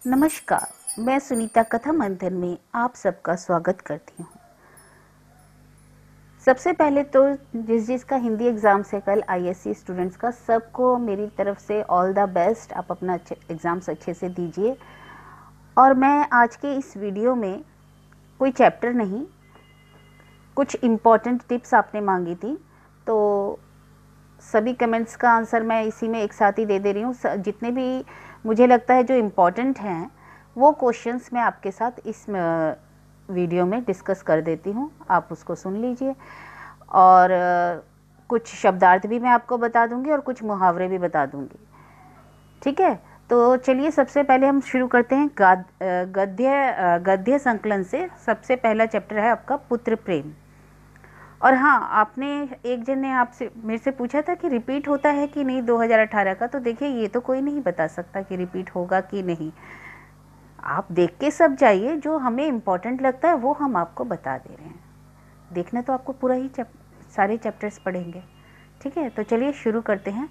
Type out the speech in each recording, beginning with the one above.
नमस्कार, मैं सुनीता कथा मंथन में आप सबका स्वागत करती हूँ। सबसे पहले तो जिसका हिंदी एग्ज़ाम से कल आईएससी स्टूडेंट्स का सबको मेरी तरफ से ऑल द बेस्ट। आप अपना एग्ज़ाम्स अच्छे से दीजिए। और मैं आज के इस वीडियो में कोई चैप्टर नहीं, कुछ इम्पॉर्टेंट टिप्स आपने मांगी थी, तो सभी कमेंट्स का आंसर मैं इसी में एक साथ ही दे रही हूँ। जितने भी मुझे लगता है जो इम्पॉर्टेंट हैं वो क्वेश्चंस मैं आपके साथ इस वीडियो में डिस्कस कर देती हूँ, आप उसको सुन लीजिए। और कुछ शब्दार्थ भी मैं आपको बता दूंगी और कुछ मुहावरे भी बता दूंगी, ठीक है। तो चलिए सबसे पहले हम शुरू करते हैं गद्य संकलन से। सबसे पहला चैप्टर है आपका पुत्र प्रेम। और हाँ, आपने एक जन ने आपसे मेरे से पूछा था कि रिपीट होता है कि नहीं 2018 का। तो देखिए, ये तो कोई नहीं बता सकता कि रिपीट होगा कि नहीं। आप देख के सब जाइए, जो हमें इम्पोर्टेंट लगता है वो हम आपको बता दे रहे हैं। देखना तो आपको पूरा ही सारे चैप्टर्स पढ़ेंगे, ठीक है। तो चलिए शुरू करते हैं।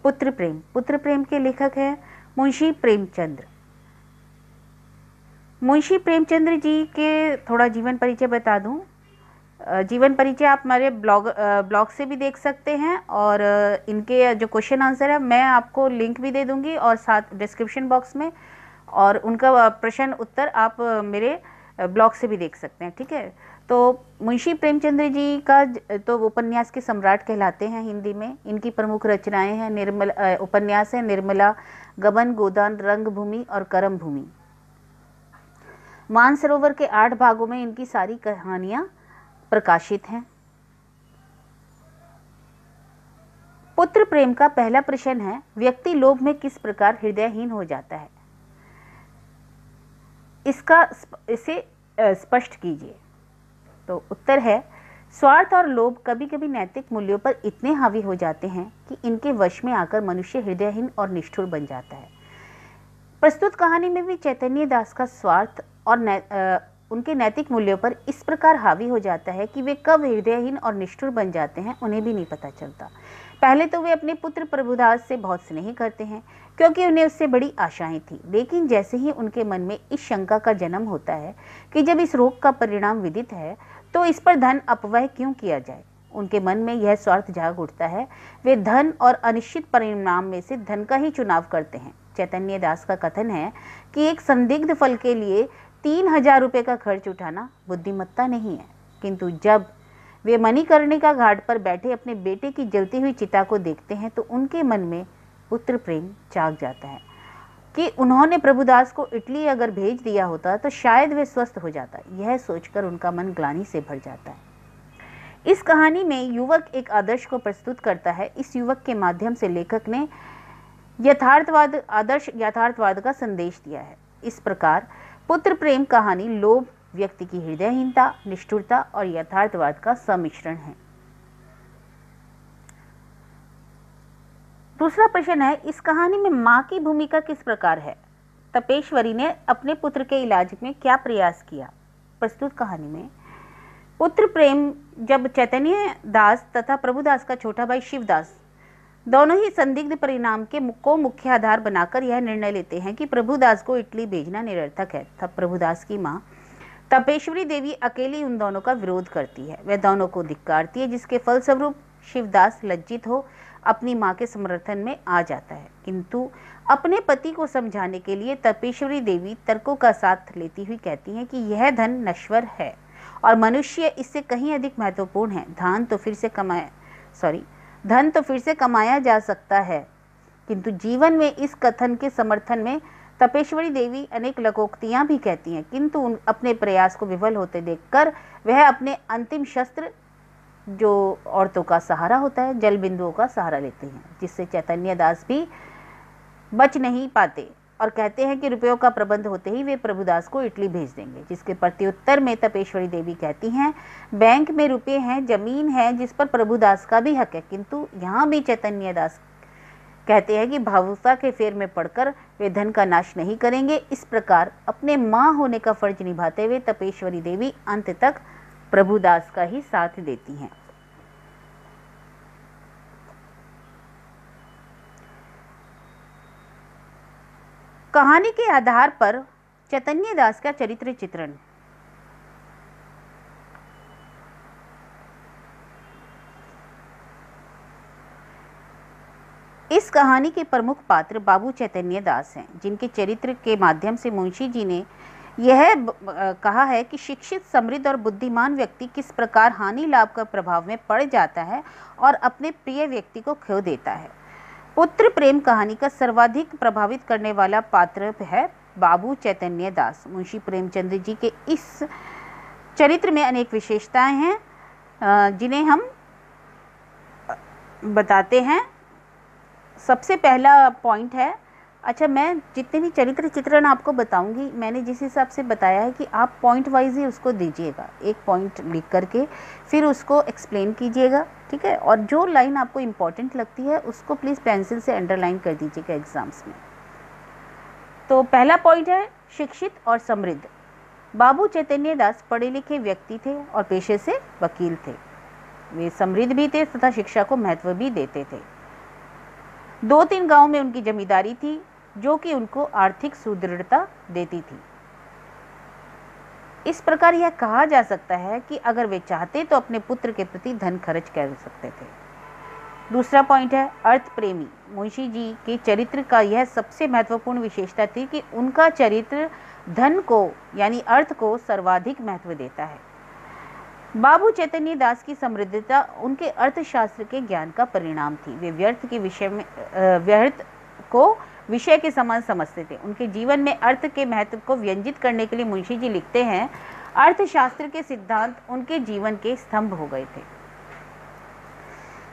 पुत्र प्रेम। पुत्र प्रेम के लेखक हैं मुंशी प्रेमचंद्र। मुंशी प्रेमचंद्र जी के थोड़ा जीवन परिचय बता दूं। जीवन परिचय आप हमारे ब्लॉग से भी देख सकते हैं, और इनके जो क्वेश्चन आंसर है मैं आपको लिंक भी दे दूंगी और साथ डिस्क्रिप्शन बॉक्स में, और उनका प्रश्न उत्तर आप मेरे ब्लॉग से भी देख सकते हैं, ठीक है। तो मुंशी प्रेमचंद्र जी का तो उपन्यास के सम्राट कहलाते हैं हिंदी में। इनकी प्रमुख रचनाएं हैं उपन्यास है निर्मला, गबन, गोदान, रंगभूमि और करम भूमि। मानसरोवर के 8 भागों में इनकी सारी कहानियां प्रकाशित हैं। पुत्र प्रेम का पहला प्रश्न है, व्यक्ति लोभ में किस प्रकार हृदयहीन हो जाता है? इसे स्पष्ट कीजिए। तो उत्तर है, स्वार्थ और लोभ कभी कभी नैतिक मूल्यों पर इतने हावी हो जाते हैं कि इनके वश में आकर मनुष्य हृदयहीन और निष्ठुर बन जाता है। प्रस्तुत कहानी में भी चैतन्य दास का स्वार्थ और उनके नैतिक मूल्यों पर इस प्रकार हावी हो जाता है कि वे कब हृदयहीन और निष्ठुर बन जाते हैं उन्हें भी नहीं पता चलता। पहले तो वे अपने पुत्र प्रभुदास से बहुत स्नेह करते हैं, क्योंकि उन्हें उससे बड़ी आशाएं थी। लेकिन जैसे ही उनके मन में इस शंका का जन्म होता है कि जब इस रोग का परिणाम विदित है तो इस पर धन अपव्यय क्यों किया जाए, उनके मन में यह स्वार्थ जाग उठता है। वे धन और अनिश्चित परिणाम में से धन का ही चुनाव करते हैं। चैतन्य दास का कथन है कि एक संदिग्ध फल के लिए 3000 रुपये का खर्च उठाना बुद्धिमत्ता नहीं है, किंतु जब वे मणिकर्णिका घाट पर बैठे अपने बेटे की जलती हुई चिता को देखते हैं तो उनके मन में पुत्र प्रेम जाग जाता है कि उन्होंने प्रभुदास को इटली अगर भेज दिया होता तो शायद वे स्वस्थ हो जाता। यह सोचकर उनका मन ग्लानि से भर जाता है। इस कहानी में युवक एक आदर्श को प्रस्तुत करता है। इस युवक के माध्यम से लेखक ने आदर्श यथार्थवाद का संदेश दिया है। इस प्रकार पुत्र प्रेम कहानी लोभ, व्यक्ति की हृदयहीनता, निष्ठुरता और यथार्थवाद का सम्मिश्रण है। दूसरा प्रश्न है, इस कहानी में मां की भूमिका किस प्रकार है? तपेश्वरी ने अपने पुत्र के इलाज में क्या प्रयास किया? प्रस्तुत कहानी में पुत्र प्रेम जब चैतन्य दास तथा प्रभुदास का छोटा भाई शिवदास दोनों ही संदिग्ध परिणाम को मुख्य आधार बनाकर यह निर्णय लेते हैं कि प्रभुदास को इटली भेजना निरर्थक है, तब प्रभुदास की मां तपेश्वरी देवी अकेली उन दोनों का विरोध करती है। वह दोनों को धिक्कारती है, जिसके फलस्वरूप शिवदास लज्जित हो अपनी मां के समर्थन में आ जाता है। किंतु अपने पति को समझाने के लिए तपेश्वरी देवी तर्कों का साथ लेती हुई कहती हैं कि यह धन नश्वर है और मनुष्य इससे कहीं अधिक महत्वपूर्ण है। धन तो फिर से कमाया जा सकता है। किंतु जीवन में इस कथन के समर्थन में तपेश्वरी देवी अनेक लोकोक्तियां भी कहती हैं, किंतु अपने प्रयास को विफल होते देखकर वह अपने अंतिम शस्त्र, जो औरतों का सहारा होता है, जल बिंदुओं का सहारा लेते हैं, जिससे चैतन्य दास भी बच नहीं पाते और कहते हैं कि रुपयों का प्रबंध होते ही वे प्रभुदास को इटली भेज देंगे। जिसके प्रत्युत्तर में तपेश्वरी देवी कहती हैं, बैंक में रुपये हैं, जमीन है जिस पर प्रभुदास का भी हक है। किंतु यहाँ भी चैतन्य दास कहते हैं कि भावुकता के फेर में पड़कर वे धन का नाश नहीं करेंगे। इस प्रकार अपने मां होने का फर्ज निभाते हुए तपेश्वरी देवी अंत तक प्रभुदास का ही साथ देती हैं। कहानी के आधार पर चैतन्य दास का चरित्र चित्रण। इस कहानी के प्रमुख पात्र बाबू चैतन्य दास हैं, जिनके चरित्र के माध्यम से मुंशी जी ने यह कहा है कि शिक्षित, समृद्ध और बुद्धिमान व्यक्ति किस प्रकार हानि लाभ का प्रभाव में पड़ जाता है और अपने प्रिय व्यक्ति को खो देता है। पुत्र प्रेम कहानी का सर्वाधिक प्रभावित करने वाला पात्र है बाबू चैतन्य दास। मुंशी प्रेमचंद जी के इस चरित्र में अनेक विशेषताएं हैं जिन्हें हम बताते हैं। सबसे पहला पॉइंट है, अच्छा मैं जितने भी चरित्र चित्रण आपको बताऊंगी, मैंने जिस हिसाब से बताया है कि आप पॉइंट वाइज ही उसको दीजिएगा, एक पॉइंट लिख करके फिर उसको एक्सप्लेन कीजिएगा, ठीक है। और जो लाइन आपको इम्पॉर्टेंट लगती है उसको प्लीज़ पेंसिल से अंडरलाइन कर दीजिएगा एग्जाम्स में। तो पहला पॉइंट है शिक्षित और समृद्ध। बाबू चैतन्य दास पढ़े लिखे व्यक्ति थे और पेशे से वकील थे। वे समृद्ध भी थे तथा शिक्षा को महत्व भी देते थे। 2-3 गांव में उनकी जमींदारी थी जो कि उनको आर्थिक सुदृढ़ता देती थी। इस प्रकार यह कहा जा सकता है कि अगर वे चाहते तो अपने पुत्र के प्रति धन खर्च कर सकते थे। दूसरा पॉइंट है अर्थ प्रेमी। मुंशी जी के चरित्र का यह सबसे महत्वपूर्ण विशेषता थी कि उनका चरित्र धन को यानी अर्थ को सर्वाधिक महत्व देता है। बाबू चैतन्य दास की समृद्धता उनके अर्थशास्त्र के ज्ञान का परिणाम थी। वे व्यर्थ को विषय के समान समझते थे। उनके जीवन में अर्थ के महत्व को व्यंजित करने के लिए मुंशी जी लिखते हैं, अर्थशास्त्र के सिद्धांत उनके जीवन के स्तंभ हो गए थे।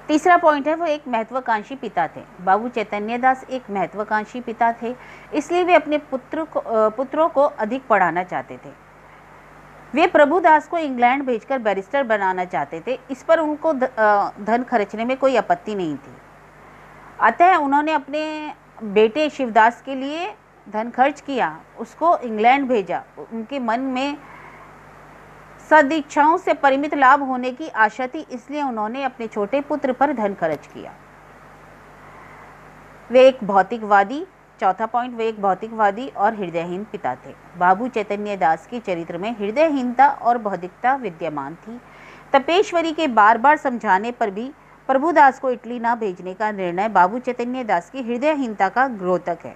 तीसरा पॉइंट है वो एक महत्वाकांक्षी पिता थे। बाबू चैतन्य दास एक महत्वाकांक्षी पिता थे, इसलिए वे अपने पुत्रों को अधिक पढ़ाना चाहते थे। वे प्रभुदास को इंग्लैंड भेजकर बैरिस्टर बनाना चाहते थे। इस पर उनको धन खर्चने में कोई आपत्ति नहीं थी। अतः उन्होंने अपने बेटे शिवदास के लिए धन खर्च किया, उसको इंग्लैंड भेजा। उनके मन में सदिच्छाओं से परिमित लाभ होने की आशा थी, इसलिए उन्होंने अपने छोटे पुत्र पर धन खर्च किया। वे एक भौतिकवादी, चौथा पॉइंट, वे एक भौतिकवादी और हृदयहीन पिता थे। बाबू चैतन्य दास के चरित्र में हृदयहीनता और बौद्धिकता विद्यमान थी। तपेश्वरी के बार बार समझाने पर भी प्रभुदास को इटली न भेजने का निर्णय बाबू चैतन्य दास की हृदयहीनता का द्योतक है।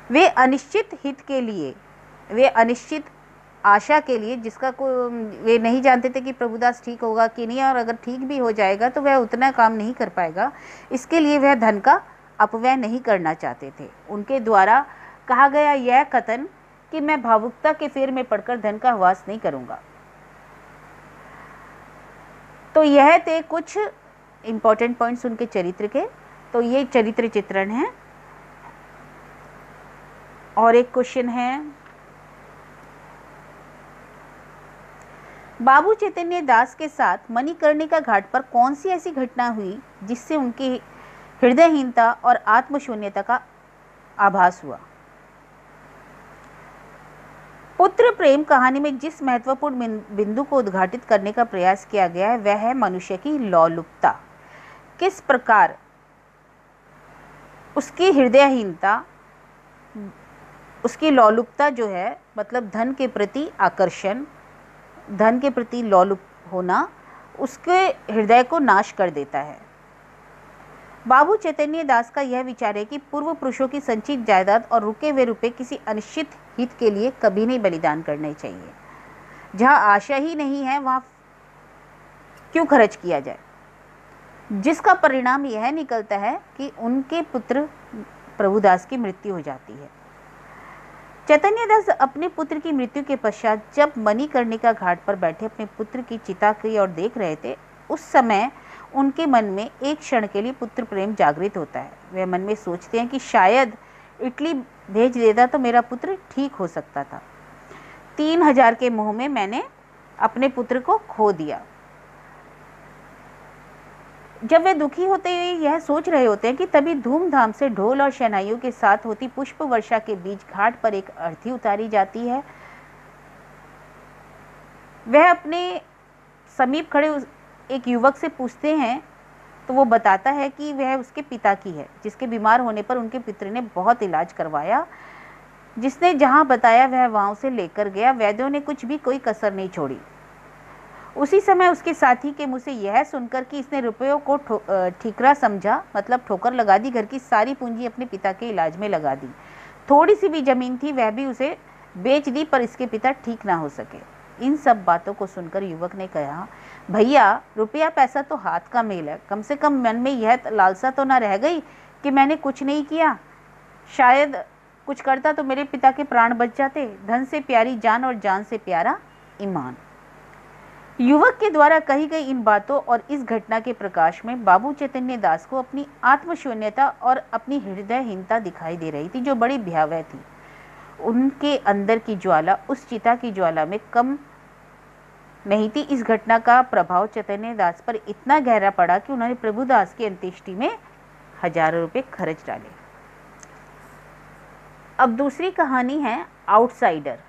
वे अनिश्चित आशा के लिए जिसका वे नहीं जानते थे कि प्रभुदास ठीक होगा कि नहीं, और अगर ठीक भी हो जाएगा तो वह उतना काम नहीं कर पाएगा, इसके लिए वह धन का अपव्यय नहीं करना चाहते थे। उनके द्वारा कहा गया यह कथन कि मैं भावुकता के फेर में पड़कर धन का हवास नहीं करूंगा। तो यह थे कुछ इंपॉर्टेंट पॉइंट्स उनके चरित्र के। तो ये चरित्र चित्रण है। और एक क्वेश्चन है, बाबू चैतन्य दास के साथ मणिकर्णिका घाट पर कौन सी ऐसी घटना हुई जिससे उनकी हृदयहीनता और आत्मशून्यता का आभास हुआ? पुत्र प्रेम कहानी में जिस महत्वपूर्ण बिंदु को उद्घाटित करने का प्रयास किया गया है वह है मनुष्य की लोलुपता। किस प्रकार उसकी हृदयहीनता, उसकी लोलुपता जो है मतलब धन के प्रति आकर्षण, धन के प्रति लोलुप होना उसके हृदय को नाश कर देता है। बाबू चैतन्य दास का यह विचार है कि पूर्व पुरुषों की संचित जायदाद और रुके हुए रुपए किसी अनिश्चित हित के लिए कभी नहीं बलिदान करने चाहिए। जहां आशा ही नहीं है वहां क्यों खर्च किया जाए, जिसका परिणाम यह निकलता है कि उनके पुत्र प्रभुदास की मृत्यु हो जाती है। चैतन्य दास अपने पुत्र की मृत्यु के पश्चात जब मणिकर्णिका घाट पर बैठे अपने पुत्र की चिता की ओर देख रहे थे, उस समय उनके मन में एक क्षण के लिए पुत्र प्रेम जागृत होता है। वे मन में सोचते हैं कि शायद इटली भेज देता तो मेरा पुत्र ठीक हो सकता था। 3000 के मोह में मैंने अपने पुत्र को खो दिया। जब वे दुखी होते हुए यह सोच रहे होते हैं कि तभी धूमधाम से ढोल और शहनाइयों के साथ होती पुष्प वर्षा के बीच घाट पर एक अर्थी उतारी जाती है। वह अपने समीप खड़े एक युवक से पूछते हैं तो वो बताता है कि वह उसके पिता की है, जिसके बीमार होने पर उनके पिता ने बहुत इलाज करवाया। जिसने जहाँ बताया वह वहाँ उसे लेकर गया। वैद्यों ने कुछ भी कोई कसर नहीं छोड़ी। उसी समय उसके साथी के मुंह से यह सुनकर कि इसने रुपयों को ठीकरा समझा, मतलब ठोकर लगा दी, घर की सारी पूंजी अपने पिता के इलाज में लगा दी। थोड़ी सी भी जमीन थी वह भी उसे बेच दी, पर इसके पिता ठीक ना हो सके। इन सब बातों को सुनकर युवक ने कहा, भैया रुपया पैसा तो हाथ का मेल है, कम से कम मन में यह लालसा तो ना रह गई कि मैंने कुछ नहीं किया, शायद कुछ करता तो मेरे पिता के प्राण बच जाते। धन से प्यारी जान और जान से प्यारा ईमान। युवक के द्वारा कही गई इन बातों और इस घटना के प्रकाश में बाबू चैतन्य दास को अपनी आत्मशून्यता और अपनी हृदयहीनता दिखाई दे रही थी, जो बड़ी भयावह थी। उनके अंदर की ज्वाला उस चिता की ज्वाला में कम नहीं थी। इस घटना का प्रभाव चैतन्य दास पर इतना गहरा पड़ा कि उन्होंने प्रभुदास की अंत्येष्टि में हजारों रुपए खर्च डाले। अब दूसरी कहानी है आउटसाइडर।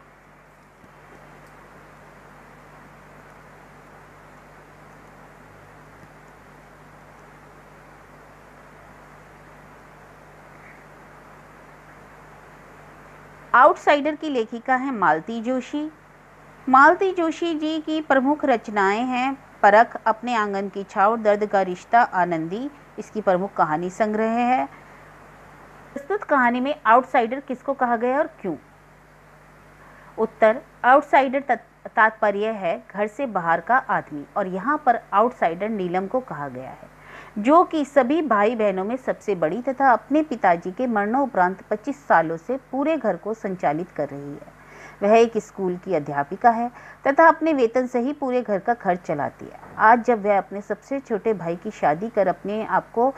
आउटसाइडर की लेखिका है मालती जोशी। मालती जोशी जी की प्रमुख रचनाएं हैं परख, अपने आंगन की छाव, दर्द का रिश्ता, आनंदी इसकी प्रमुख कहानी संग्रह है। प्रस्तुत कहानी में आउटसाइडर किसको कहा गया और क्यों? उत्तर, आउटसाइडर तात्पर्य है घर से बाहर का आदमी, और यहाँ पर आउटसाइडर नीलम को कहा गया है, जो कि सभी भाई बहनों में सबसे बड़ी तथा अपने पिताजी के मरणोपरांत 25 सालों से पूरे घर को संचालित कर रही है। वह एक स्कूल की अध्यापिका है तथा अपने वेतन से ही पूरे घर का खर्च चलाती है। आज जब वह अपने सबसे छोटे भाई की शादी कर अपने आप को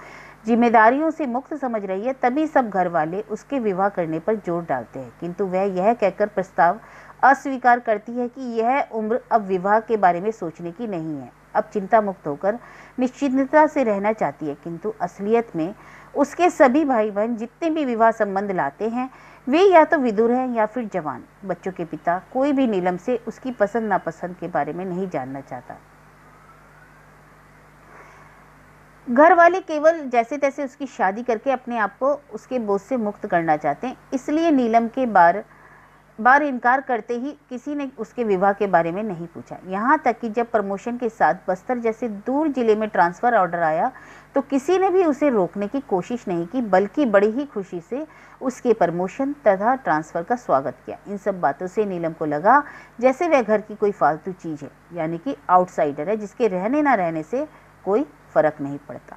जिम्मेदारियों से मुक्त समझ रही है, तभी सब घर वाले उसके विवाह करने पर जोर डालते हैं, किंतु वह यह कहकर प्रस्ताव अस्वीकार करती है कि यह उम्र अब विवाह के बारे में सोचने की नहीं है, अब चिंता मुक्त होकर निश्चिंतता से रहना चाहती है। किंतु असलियत में उसके सभी भाई बहन जितने भी विवाह संबंध लाते हैं वे या तो विदुर हैं या फिर जवान। बच्चों के पिता कोई भी नीलम से उसकी पसंद नापसंद के बारे में नहीं जानना चाहता। घर वाले केवल जैसे तैसे उसकी शादी करके अपने आप को उसके बोझ से मुक्त करना चाहते हैं, इसलिए नीलम के बार इनकार करते ही किसी ने उसके विवाह के बारे में नहीं पूछा। यहाँ तक कि जब प्रमोशन के साथ बस्तर जैसे दूर जिले में ट्रांसफ़र ऑर्डर आया तो किसी ने भी उसे रोकने की कोशिश नहीं की, बल्कि बड़ी ही खुशी से उसके प्रमोशन तथा ट्रांसफ़र का स्वागत किया। इन सब बातों से नीलम को लगा जैसे वह घर की कोई फालतू चीज़ है, यानी कि आउटसाइडर है, जिसके रहने ना रहने से कोई फर्क नहीं पड़ता।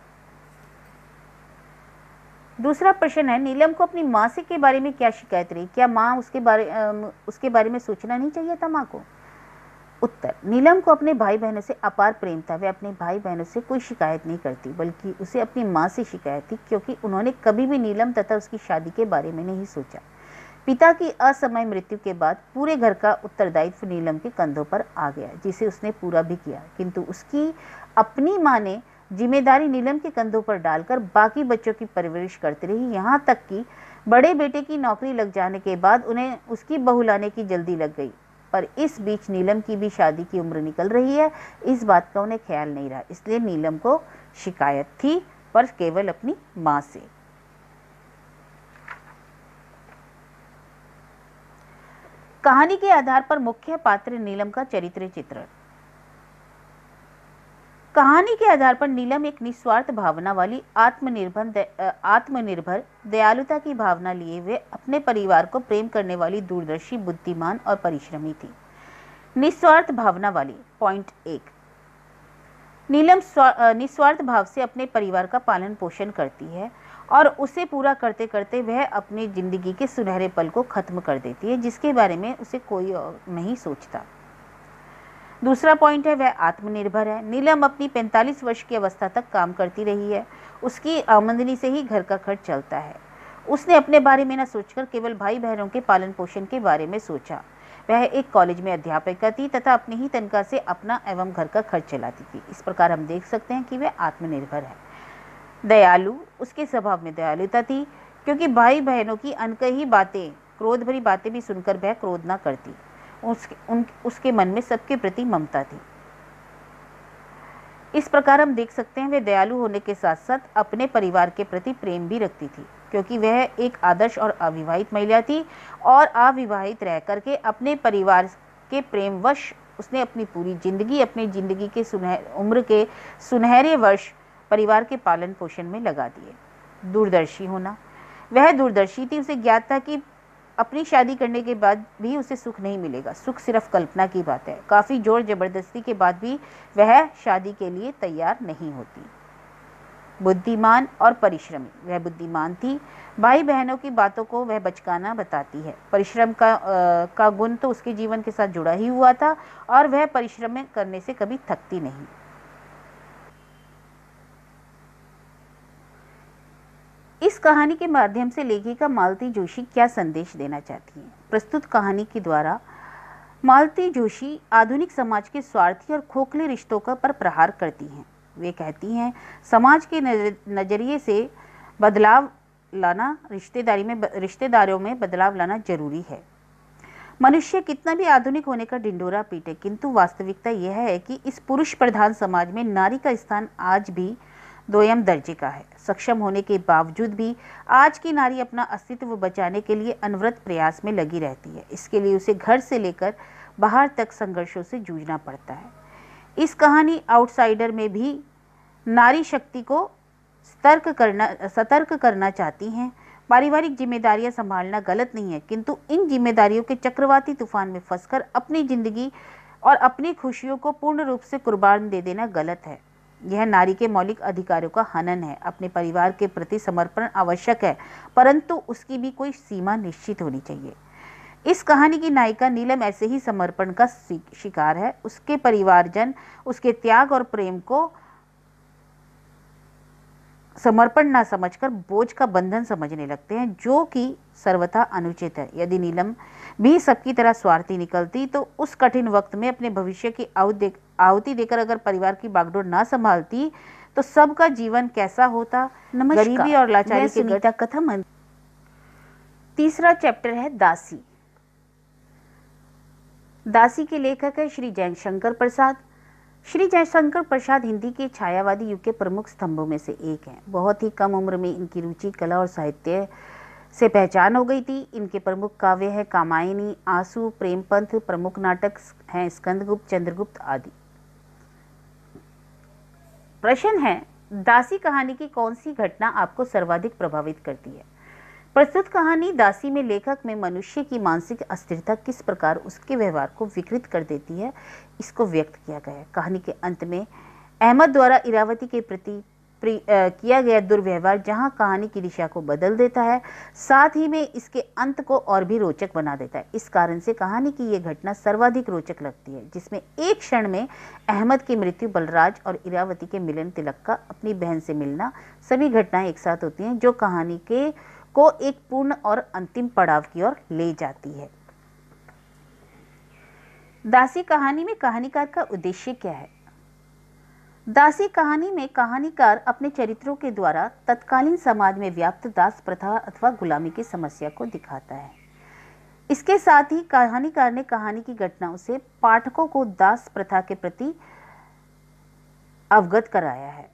दूसरा प्रश्न है, नीलम को अपनी माँ से के बारे में क्या शिकायत रही? क्या माँ उसके बारे में सोचना नहीं चाहिए था माँ को? उत्तर, नीलम को अपने भाई बहनों से अपार प्रेम था। वह अपने भाई बहनों से कोई शिकायत नहीं करती, बल्कि उसे अपनी माँ से शिकायत थी, क्योंकि उन्होंने कभी भी नीलम तथा उसकी शादी के बारे में नहीं सोचा। पिता की असमय मृत्यु के बाद पूरे घर का उत्तरदायित्व नीलम के कंधों पर आ गया, जिसे उसने पूरा भी किया, किंतु उसकी अपनी माँ ने जिम्मेदारी नीलम के कंधों पर डालकर बाकी बच्चों की परवरिश करती रही। यहाँ तक कि बड़े बेटे की नौकरी लग जाने के बाद उन्हें उसकी बहू लाने की जल्दी लग गई, पर इस बीच नीलम की भी शादी की उम्र निकल रही है, इस बात का उन्हें ख्याल नहीं रहा। इसलिए नीलम को शिकायत थी, पर केवल अपनी माँ से। कहानी के आधार पर मुख्य पात्र नीलम का चरित्र चित्रण। कहानी के आधार पर नीलम एक निस्वार्थ भावना वाली, आत्मनिर्भर, दयालुता की भावना लिए हुए, अपने परिवार को प्रेम करने वाली, दूरदर्शी, बुद्धिमान और परिश्रमी थी। निस्वार्थ भावना वाली। पॉइंट 1, नीलम निस्वार्थ भाव से अपने परिवार का पालन पोषण करती है और उसे पूरा करते करते वह अपनी जिंदगी के सुनहरे पल को खत्म कर देती है, जिसके बारे में उसे कोई और नहीं सोचता। दूसरा पॉइंट है, वह आत्मनिर्भर है। नीलम अपनी 45 वर्ष की अवस्था तक काम करती रही है। उसकी आमदनी से ही घर का खर्च चलता है। उसने अपने बारे में न सोचकर केवल भाई बहनों के पालन पोषण के बारे में सोचा। वह एक कॉलेज में अध्यापिका थी तथा अपनी ही तनख्वाह से अपना एवं घर का खर्च चलाती थी। इस प्रकार हम देख सकते हैं कि वह आत्मनिर्भर है। दयालु, उसके स्वभाव में दयालुता थी, क्योंकि भाई बहनों की अनकही बातें, क्रोध भरी बातें भी सुनकर वह क्रोध न करती। उसके मन में सबके प्रति ममता थी। इस प्रकार हम देख सकते हैं वे दयालु होने के साथ साथ अपने परिवार के प्रति प्रेम भी रखती थी, क्योंकि वह एक आदर्श और अविवाहित महिला थी और अविवाहित रह करके अपने परिवार के प्रेमवश उसने अपनी पूरी जिंदगी, अपनी जिंदगी के उम्र के सुनहरे वर्ष परिवार के पालन पोषण में लगा दिए। दूरदर्शी होना, वह दूरदर्शी थी। उसे ज्ञात था कि अपनी शादी करने के बाद भी उसे सुख नहीं मिलेगा, सुख सिर्फ कल्पना की बात है। काफ़ी जोर जबरदस्ती के बाद भी वह शादी के लिए तैयार नहीं होती। बुद्धिमान और परिश्रमी, वह बुद्धिमान थी। भाई बहनों की बातों को वह बचकाना बताती है। परिश्रम का गुण तो उसके जीवन के साथ जुड़ा ही हुआ था और वह परिश्रम करने से कभी थकती नहीं। इस कहानी के माध्यम से लेखिका मालती जोशी क्या संदेश देना चाहती हैं? प्रस्तुत कहानी के द्वारा मालती जोशी आधुनिक समाज के स्वार्थी और खोखले रिश्तों पर प्रहार करती हैं। वे कहती हैं, समाज के नजरिए से बदलाव लाना, रिश्तेदारों में बदलाव लाना जरूरी है। मनुष्य कितना भी आधुनिक होने का ढिंढोरा पीटे, किंतु वास्तविकता यह है कि इस पुरुष प्रधान समाज में नारी का स्थान आज भी दोयम दर्जे का है। सक्षम होने के बावजूद भी आज की नारी अपना अस्तित्व बचाने के लिए अनवरत प्रयास में लगी रहती है। इसके लिए उसे घर से लेकर बाहर तक संघर्षों से जूझना पड़ता है। इस कहानी आउटसाइडर में भी नारी शक्ति को सतर्क करना चाहती हैं। पारिवारिक जिम्मेदारियां संभालना गलत नहीं है, किंतु इन जिम्मेदारियों के चक्रवाती तूफान में फंसकर अपनी जिंदगी और अपनी खुशियों को पूर्ण रूप से कुर्बान दे देना गलत है। यह नारी के मौलिक अधिकारों का हनन है। अपने परिवार के प्रति समर्पण आवश्यक है, परंतु उसकी भी कोई सीमा निश्चित होनी चाहिए। इस कहानी की नायिका नीलम ऐसे ही समर्पण का शिकार है। उसके परिवारजन उसके त्याग और प्रेम को समर्पण ना समझकर बोझ का बंधन समझने लगते हैं, जो कि सर्वथा अनुचित है। यदि नीलम भी सबकी तरह स्वार्थी निकलती तो उस कठिन वक्त में अपने भविष्य की आहुति देकर अगर परिवार की बागडोर ना संभालती तो सबका जीवन कैसा होता। गरीबी और लाचारी की सुनीता कथा मन। तीसरा चैप्टर है दासी। दासी के लेखक है श्री जयशंकर प्रसाद। श्री जयशंकर प्रसाद हिंदी के छायावादी युग के प्रमुख स्तंभों में से एक हैं। बहुत ही कम उम्र में इनकी रुचि कला और साहित्य से पहचान हो गई थी। इनके प्रमुख काव्य है कामायनी, आंसू, प्रेमपंथ। प्रमुख नाटक हैं स्कंदगुप्त, चंद्रगुप्त आदि। प्रश्न है, दासी कहानी की कौन सी घटना आपको सर्वाधिक प्रभावित करती है? प्रस्तुत कहानी दासी में लेखक में मनुष्य की मानसिक अस्थिरता किस प्रकार उसके व्यवहार को विकृत कर देती है, इसको व्यक्त किया गया है। कहानी के अंत में अहमद द्वारा इरावती के प्रति किया गया दुर्व्यवहार जहां कहानी की दिशा को बदल देता है, साथ ही में इसके अंत को और भी रोचक बना देता है। इस कारण से कहानी की यह घटना सर्वाधिक रोचक लगती है, जिसमें एक क्षण में अहमद की मृत्यु, बलराज और इरावती के मिलन, तिलक का अपनी बहन से मिलना, सभी घटनाएं एक साथ होती हैं जो कहानी को एक पूर्ण और अंतिम पड़ाव की ओर ले जाती है। दासी कहानी में कहानीकार का उद्देश्य क्या है? दासी कहानी में कहानीकार अपने चरित्रों के द्वारा तत्कालीन समाज में व्याप्त दास प्रथा अथवा गुलामी की समस्या को दिखाता है। इसके साथ ही कहानीकार ने कहानी की घटनाओं से पाठकों को दास प्रथा के प्रति अवगत कराया है।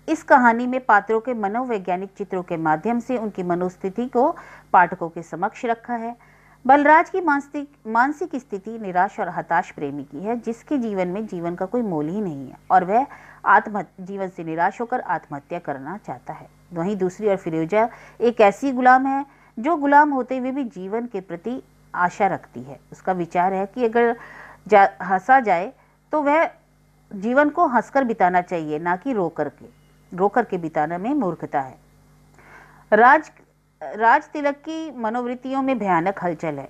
इस कहानी में पात्रों के मनोवैज्ञानिक चित्रों के माध्यम से उनकी मनोस्थिति को पाठकों के समक्ष रखा है। बलराज की मानसिक स्थिति निराश और हताश प्रेमी की है, जिसके जीवन में जीवन का कोई मोल ही नहीं है और वह जीवन से निराश होकर आत्महत्या करना चाहता है। वहीं दूसरी ओर फिरोजा एक ऐसी गुलाम है जो गुलाम होते हुए भी जीवन के प्रति आशा रखती है। उसका विचार है कि अगर हंसा जाए तो वह जीवन को हंसकर बिताना चाहिए, ना कि रो करके बिताना में मूर्खता है। राज तिलक की मनोवृत्तियों में भयानक हलचल है।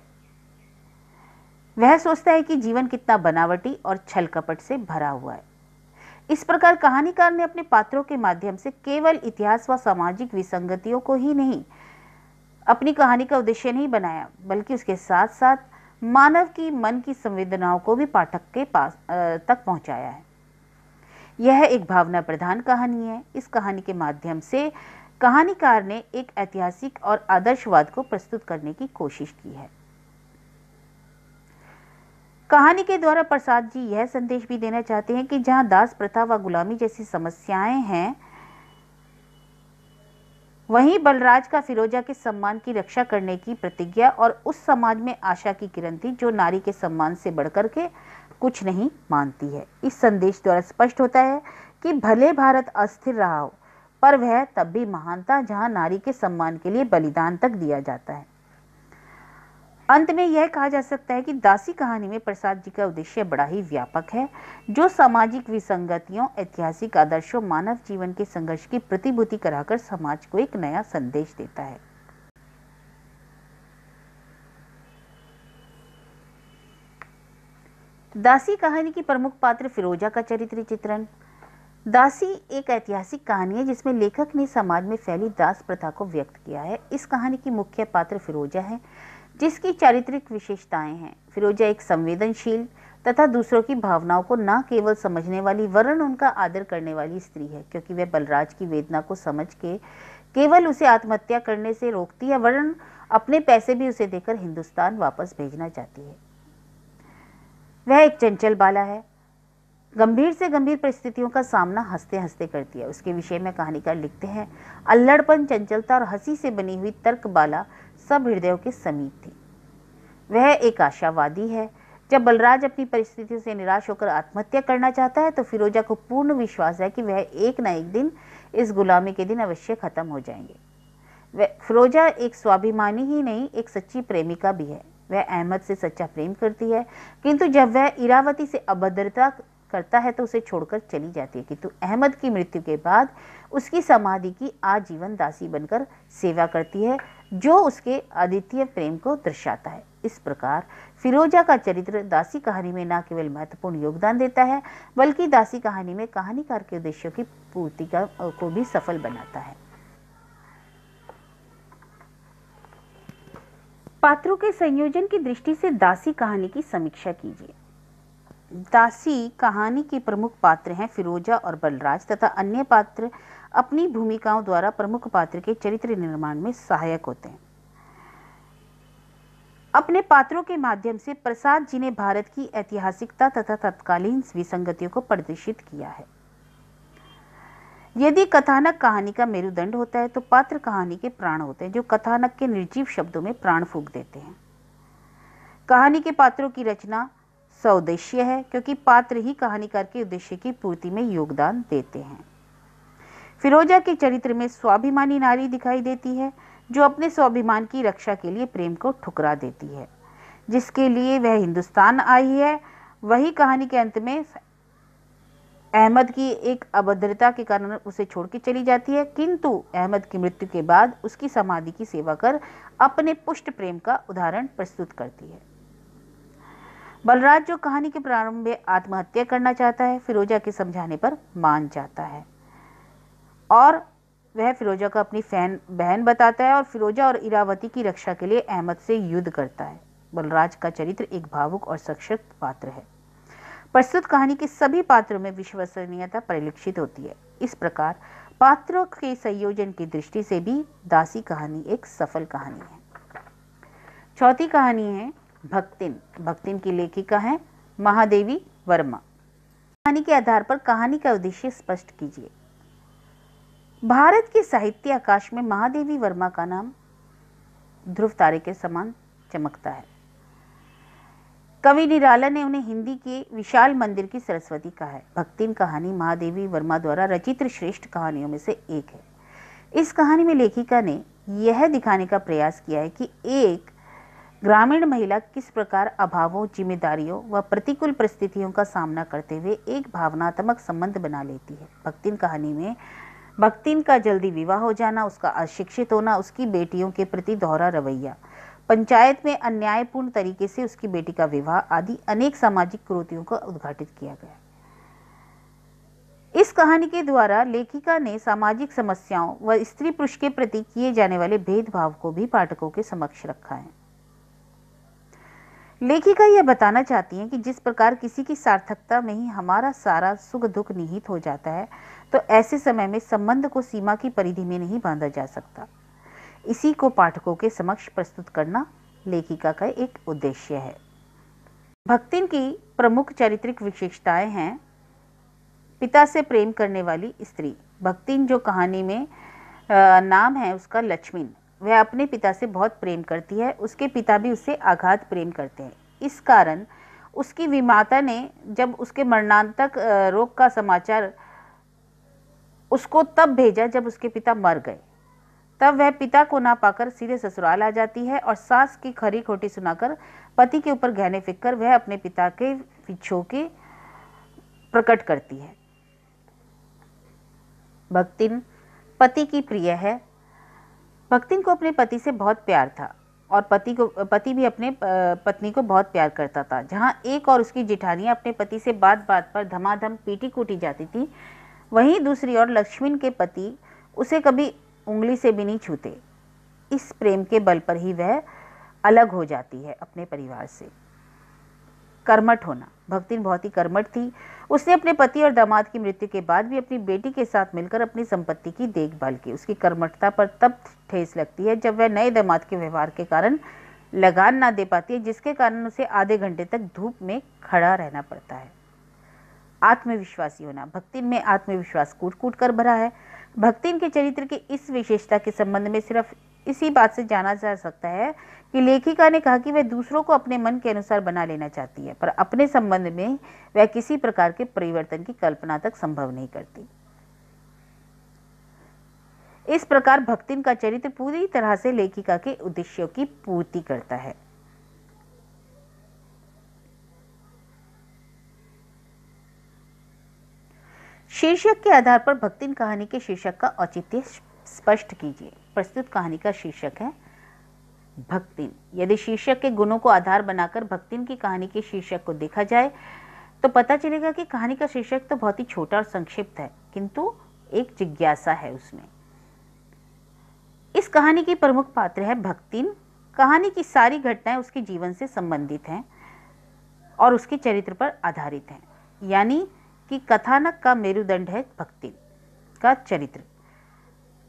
वह सोचता है कि जीवन कितना बनावटी और छल कपट से भरा हुआ है। इस प्रकार कहानीकार ने अपने पात्रों के माध्यम से केवल इतिहास व सामाजिक विसंगतियों को ही नहीं, अपनी कहानी का उद्देश्य नहीं बनाया, बल्कि उसके साथ साथ मानव की मन की संवेदनाओं को भी पाठक के पास तक पहुंचाया है। यह एक भावना प्रधान कहानी है। इस कहानी के माध्यम से कहानीकार ने एक ऐतिहासिक और आदर्शवाद को प्रस्तुत करने की कोशिश की है। कहानी के द्वारा प्रसाद जी यह संदेश भी देना चाहते हैं कि जहां दास प्रथा व गुलामी जैसी समस्याएं हैं, वहीं बलराज का फिरोजा के सम्मान की रक्षा करने की प्रतिज्ञा और उस समाज में आशा की किरण थी जो नारी के सम्मान से बढ़कर के कुछ नहीं मानती है। इस संदेश द्वारा स्पष्ट होता है कि भले भारत अस्थिर रहा हो, पर वह तब भी महान था जहां नारी के सम्मान के लिए बलिदान तक दिया जाता है। अंत में यह कहा जा सकता है कि दासी कहानी में प्रसाद जी का उद्देश्य बड़ा ही व्यापक है, जो सामाजिक विसंगतियों, ऐतिहासिक आदर्शों, मानव जीवन के संघर्ष की प्रतिभूति कराकर समाज को एक नया संदेश देता है। दासी कहानी की प्रमुख पात्र फिरोजा का चरित्र चित्रण। दासी एक ऐतिहासिक कहानी है जिसमें लेखक ने समाज में फैली दास प्रथा को व्यक्त किया है। इस कहानी की मुख्य पात्र फिरोजा है, जिसकी चारित्रिक विशेषताएं हैं। फिरोजा एक संवेदनशील तथा दूसरों की भावनाओं को न केवल समझने वाली वरन उनका आदर करने वाली स्त्री है, क्योंकि वह बलराज की वेदना को समझ के केवल उसे आत्महत्या करने से रोकती है, वरन अपने पैसे भी उसे देकर हिंदुस्तान वापस भेजना चाहती है। वह एक चंचल बाला है, गंभीर से गंभीर परिस्थितियों का सामना हंसते हंसते करती है। उसके विषय में कहानीकार लिखते हैं, अल्लड़पन, चंचलता और हंसी से बनी हुई तर्क बाला सब हृदयों के समीप थी। वह एक आशावादी है। जब बलराज अपनी परिस्थितियों से निराश होकर आत्महत्या करना चाहता है तो फिरोजा को पूर्ण विश्वास है कि वह एक न एक दिन इस गुलामी के दिन अवश्य खत्म हो जाएंगे। फिरोजा एक स्वाभिमानी ही नहीं, एक सच्ची प्रेमिका भी है। वह अहमद से सच्चा प्रेम करती है, किंतु जब वह इरावती से अभद्रता करता है तो उसे छोड़कर चली जाती है। किंतु अहमद की मृत्यु के बाद उसकी समाधि की आजीवन दासी बनकर सेवा करती है, जो उसके अद्वितीय प्रेम को दर्शाता है। इस प्रकार फिरोजा का चरित्र दासी कहानी में न केवल महत्वपूर्ण योगदान देता है, बल्कि दासी कहानी में कहानीकार के उद्देश्यों की पूर्ति को भी सफल बनाता है। पात्रों के संयोजन की दृष्टि से दासी कहानी की समीक्षा कीजिए। दासी कहानी के प्रमुख पात्र हैं फिरोजा और बलराज, तथा अन्य पात्र अपनी भूमिकाओं द्वारा प्रमुख पात्र के चरित्र निर्माण में सहायक होते हैं। अपने पात्रों के माध्यम से प्रसाद जी ने भारत की ऐतिहासिकता तथा तत्कालीन विसंगतियों को प्रदर्शित किया है। यदि कथानक कहानी का मेरुदंड होता है तो पात्र कहानी के प्राण होते हैं, जो कथानक के निर्जीव शब्दों में प्राण फूंक देते हैं। कहानी के पात्रों की रचना सौदेश्य है, क्योंकि पात्र ही कहानीकार के उद्देश्य की पूर्ति में योगदान देते हैं। फिरोजा के चरित्र में स्वाभिमानी नारी दिखाई देती है, जो अपने स्वाभिमान की रक्षा के लिए प्रेम को ठुकरा देती है, जिसके लिए वह हिंदुस्तान आई है। वही कहानी के अंत में अहमद की एक अभद्रता के कारण उसे छोड़ के चली जाती है, किंतु अहमद की मृत्यु के बाद उसकी समाधि की सेवा कर अपने पुष्ट प्रेम का उदाहरण प्रस्तुत करती है। बलराज, जो कहानी के प्रारंभ में आत्महत्या करना चाहता है, फिरोजा के समझाने पर मान जाता है और वह फिरोजा को अपनी बहन बताता है और फिरोजा और इरावती की रक्षा के लिए अहमद से युद्ध करता है। बलराज का चरित्र एक भावुक और सशक्त पात्र है। प्रस्तुत कहानी के सभी पात्रों में विश्वसनीयता परिलक्षित होती है। इस प्रकार पात्रों के संयोजन की दृष्टि से भी दासी कहानी एक सफल कहानी है। चौथी कहानी है भक्तिन। भक्तिन की लेखिका है महादेवी वर्मा। कहानी के आधार पर कहानी का उद्देश्य स्पष्ट कीजिए। भारत के साहित्य आकाश में महादेवी वर्मा का नाम ध्रुव तारे के समान चमकता है। कवि निराला ने उन्हें हिंदी के विशाल मंदिर की सरस्वती कहा है। भक्तिन कहानी महादेवी वर्मा द्वारा रचित श्रेष्ठ कहानियों में से एक है। इस कहानी में लेखिका ने यह दिखाने का प्रयास किया है कि एक ग्रामीण महिला किस प्रकार अभावों, जिम्मेदारियों व प्रतिकूल परिस्थितियों का सामना करते हुए एक भावनात्मक संबंध बना लेती है। भक्तिन कहानी में भक्तिन का जल्दी विवाह हो जाना, उसका अशिक्षित होना, उसकी बेटियों के प्रति दोहरा रवैया, पंचायत में अन्यायपूर्ण तरीके से उसकी बेटी का विवाह आदि अनेक सामाजिक कुरीतियों को उद्घाटित किया गया। इस कहानी के द्वारा लेखिका ने सामाजिक समस्याओं व स्त्री पुरुष के प्रति किए जाने वाले भेदभाव को भी पाठकों के समक्ष रखा है। लेखिका यह बताना चाहती हैं कि जिस प्रकार किसी की सार्थकता में ही हमारा सारा सुख दुख निहित हो जाता है, तो ऐसे समय में संबंध को सीमा की परिधि में नहीं बांधा जा सकता। इसी को पाठकों के समक्ष प्रस्तुत करना लेखिका का एक उद्देश्य है। भक्तिन की प्रमुख चारित्रिक विशेषताएं हैं पिता से प्रेम करने वाली स्त्री। भक्तिन जो कहानी में नाम है उसका लक्ष्मण, वह अपने पिता से बहुत प्रेम करती है। उसके पिता भी उससे आघात प्रेम करते हैं। इस कारण उसकी विमाता ने जब उसके मरणांतक रोग का समाचार उसको तब भेजा जब उसके पिता मर गए। तब वह पिता को ना पाकर सीधे ससुराल आ जाती है और सास की खरी खोटी सुनाकर पति के ऊपर गहने फेंक कर वह अपने पिता के विछोह की प्रकट करती है। भक्तिन पति की प्रिय है। भक्तिन को अपने पति से बहुत प्यार था और पति भी अपने पत्नी को बहुत प्यार करता था। जहां एक और उसकी जेठानियां अपने पति से बात बात पर धमाधम पीटी कूटी जाती थी, वहीं दूसरी ओर लक्ष्मण के पति उसे कभी उंगली से भी नहीं छूते। इस प्रेम के बल पर ही वह अलग हो जाती है अपने परिवार से। कर्मठ होना। भक्तिन बहुत ही कर्मठ थी। उसने अपने पति और दामाद की मृत्यु के बाद भी अपनी बेटी के साथ मिलकर अपनी संपत्ति की देखभाल की। उसकी कर्मठता पर तब ठेस लगती है जब वह नए दामाद के व्यवहार के कारण लगान ना दे पाती है, जिसके कारण उसे आधे घंटे तक धूप में खड़ा रहना पड़ता है। आत्मविश्वासी होना। भक्तिन में आत्मविश्वास कूट कूट कर भरा है। भक्तिन के चरित्र की इस विशेषता के संबंध में सिर्फ इसी बात से जाना जा सकता है कि लेखिका ने कहा कि वह दूसरों को अपने मन के अनुसार बना लेना चाहती है, पर अपने संबंध में वह किसी प्रकार के परिवर्तन की कल्पना तक संभव नहीं करती। इस प्रकार भक्तिन का चरित्र पूरी तरह से लेखिका के उद्देश्यों की पूर्ति करता है। शीर्षक के आधार पर भक्तिन कहानी के शीर्षक का औचित्य स्पष्ट कीजिए। प्रस्तुत कहानी का शीर्षक है भक्तिन। यदि शीर्षक के गुणों को आधार बनाकर भक्तिन की कहानी के शीर्षक को देखा जाए तो पता चलेगा कि कहानी का शीर्षक तो बहुत ही छोटा और संक्षिप्त है, किंतु एक जिज्ञासा है उसमें। इस कहानी की प्रमुख पात्र है भक्तिन। कहानी की सारी घटनाएं उसके जीवन से संबंधित हैं और उसके चरित्र पर आधारित हैं, यानी कि कथानक का मेरुदंड है भक्तिन का चरित्र।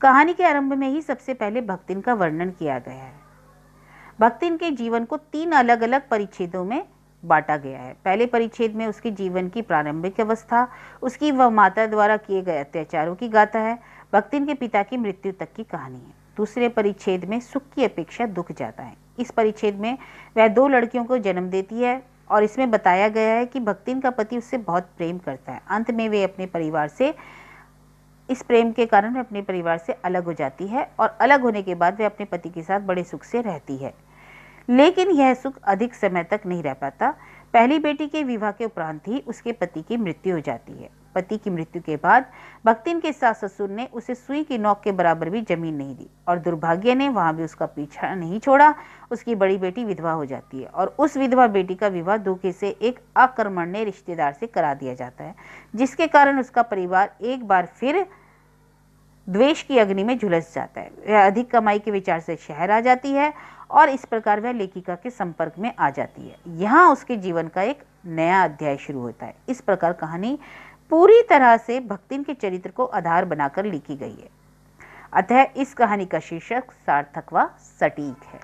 कहानी के आरंभ में ही सबसे पहले भक्तिन का वर्णन किया गया है। भक्तिन के जीवन को 3 अलग अलग परिच्छेदों में बांटा गया है। पहले परिच्छेद में उसके जीवन की प्रारंभिक अवस्था, उसकी व माता द्वारा किए गए अत्याचारों की गाथा है। भक्तिन के पिता की मृत्यु तक की कहानी है। दूसरे परिच्छेद में सुख की अपेक्षा दुख ज्यादा है। इस परिच्छेद में वह 2 लड़कियों को जन्म देती है और इसमें बताया गया है कि भक्तिन का पति उससे बहुत प्रेम करता है। अंत में वे अपने परिवार से, इस प्रेम के कारण वे अपने परिवार से अलग हो जाती है और अलग होने के बाद वे अपने पति के साथ बड़े सुख से रहती है। लेकिन यह सुख अधिक समय तक नहीं रह पाता। पहली बेटी के विवाह के उपरांत ही उसके पति की मृत्यु हो जाती है। पति की मृत्यु के बाद भक्तिन के सास ससुर ने उसे सुई की नोक के बराबर भी जमीन नहीं दी और दुर्भाग्य ने वहां भी उसका पीछा नहीं छोड़ा। उसकी बड़ी बेटी विधवा हो जाती है और उस विधवा बेटी का विवाह धोखे से एक अकर्मण्य रिश्तेदार से करा दिया जाता है, जिसके कारण उसका परिवार एक बार फिर द्वेष की अग्नि में झुलस जाता है। वह अधिक कमाई के विचार से शहर आ जाती है और इस प्रकार वह लेखिका के संपर्क में आ जाती है। यहाँ उसके जीवन का एक नया अध्याय शुरू होता है। इस प्रकार कहानी पूरी तरह से भक्तिन के चरित्र को आधार बनाकर लिखी गई है। अतः इस कहानी का शीर्षक सार्थक व सटीक है।